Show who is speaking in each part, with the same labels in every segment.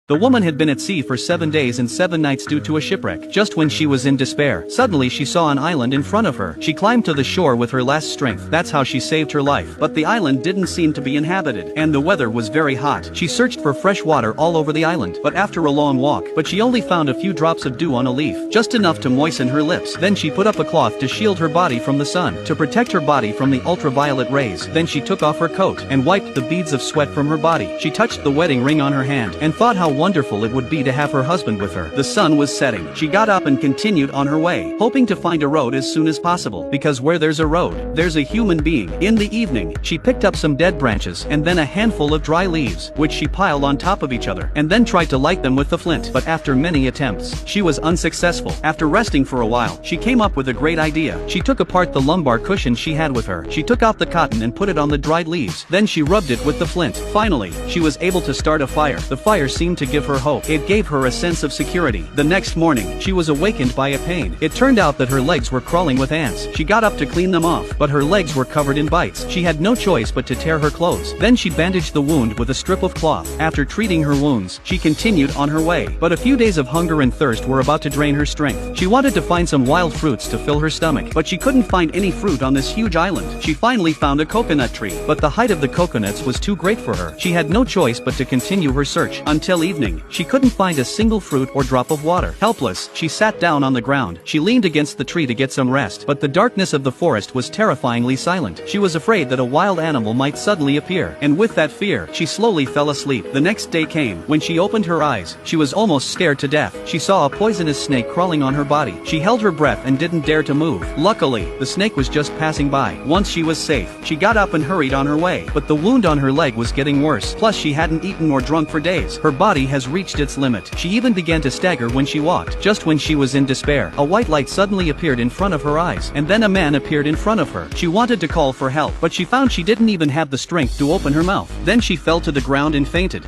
Speaker 1: The woman had been at sea for 7 days and 7 nights due to a shipwreck. Just when she was in despair, suddenly she saw an island in front of her. She climbed to the shore with her last strength. That's how she saved her life. But the island didn't seem to be inhabited, and the weather was very hot. She searched for fresh water all over the island, but after a long walk, she only found a few drops of dew on a leaf, just enough to moisten her lips. Then she put up a cloth to shield her body from the sun, to protect her body from the ultraviolet rays. Then she took off her coat and wiped the beads of sweat from her body. She touched the wedding ring on her hand and thought how wonderful it would be to have her husband with her. The sun was setting. She got up and continued on her way, hoping to find a road as soon as possible, because where there's a road, there's a human being. In the evening, she picked up some dead branches and then a handful of dry leaves, which she piled on top of each other, and then tried to light them with the flint. But after many attempts, she was unsuccessful. After resting for a while, she came up with a great idea. She took apart the lumbar cushion she had with her. She took out the cotton and put it on the dried leaves. Then she rubbed it with the flint. Finally, she was able to start a fire. The fire seemed to give her hope. It gave her a sense of security. The next morning, she was awakened by a pain. It turned out that her legs were crawling with ants. She got up to clean them off, but her legs were covered in bites. She had no choice but to tear her clothes. Then she bandaged the wound with a strip of cloth. After treating her wounds, she continued on her way. But a few days of hunger and thirst were about to drain her strength. She wanted to find some wild fruits to fill her stomach, but she couldn't find any fruit on this huge island. She finally found a coconut tree, but the height of the coconuts was too great for her. She had no choice but to continue her search. Until evening, she couldn't find a single fruit or drop of water. Helpless, she sat down on the ground. She leaned against the tree to get some rest, but the darkness of the forest was terrifyingly silent. She was afraid that a wild animal might suddenly appear, and with that fear, she slowly fell asleep. The next day came. When she opened her eyes, she was almost scared to death. She saw a poisonous snake crawling on her body. She held her breath and didn't dare to move. Luckily, the snake was just passing by. Once she was safe, she got up and hurried on her way, but the wound on her leg was getting worse. Plus she hadn't eaten or drunk for days. Her body has reached its limit. She even began to stagger when she walked. Just when she was in despair, a white light suddenly appeared in front of her eyes, and then a man appeared in front of her. She wanted to call for help, but she found she didn't even have the strength to open her mouth. Then she fell to the ground and fainted.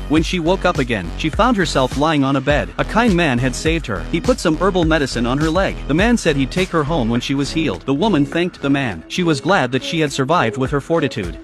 Speaker 1: When she woke up again, she found herself lying on a bed. A kind man had saved her. He put some herbal medicine on her leg. The man said he'd take her home when she was healed. The woman thanked the man. She was glad that she had survived with her fortitude.